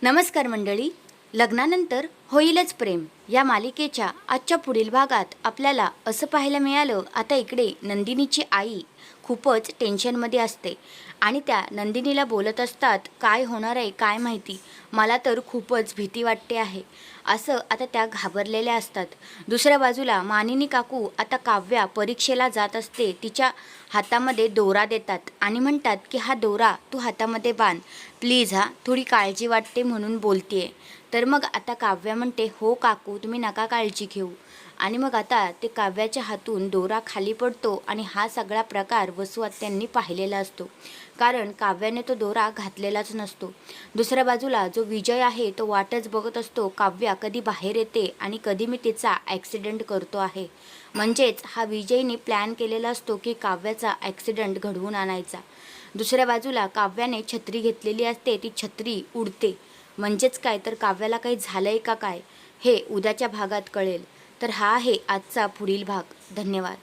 नमस्कार मंडळी. लग्नानंतर होईलच प्रेम या मालिकेच्या आजच्या पुढील भागात आपल्याला असं पाहायला मिळालं. आता इकडे नंदिनीची आई खूपच टेन्शनमध्ये असते आणि त्या नंदिनीला बोलत असतात, काय होणार आहे काय माहिती, मला तर खूपच भीती वाटते आहे असं आता त्या घाबरलेल्या असतात. दुसऱ्या बाजूला मानिनी काकू आता काव्या परीक्षेला जात असते. तिच्या हातामध्ये दोरा देतात आणि म्हणतात की हा दोरा तू हातामध्ये बांध प्लीज, थोडी काळजी वाटते म्हणून बोलतेय. तर मग आता काव्या म्हणते, हो काकू तुम्ही नका काळजी घेऊ. आणि मग आता ते काव्याच्या हातून दोरा खाली पडतो आणि हा सगळा प्रकार वसू आत्यांनी पाहिलेला असतो, कारण काव्याने तो दोरा घातलेलाच नसतो. दुसऱ्या बाजूला जो विजय आहे तो वाटच बघत असतो, काव्या कधी बाहेर येते आणि कधी मी तिचा ॲक्सिडेंट करतो आहे. म्हणजेच हा विजयने प्लॅन केलेला असतो की काव्याचा ॲक्सिडेंट घडवून आणायचा. दुसऱ्या बाजूला काव्याने छत्री घेतलेली असते, ती छत्री उडते. म्हणजेच काय तर काव्याला काही झालंय का काय हे उद्याच्या भागात कळेल. तर हा आहे आजचा पुढील भाग. धन्यवाद.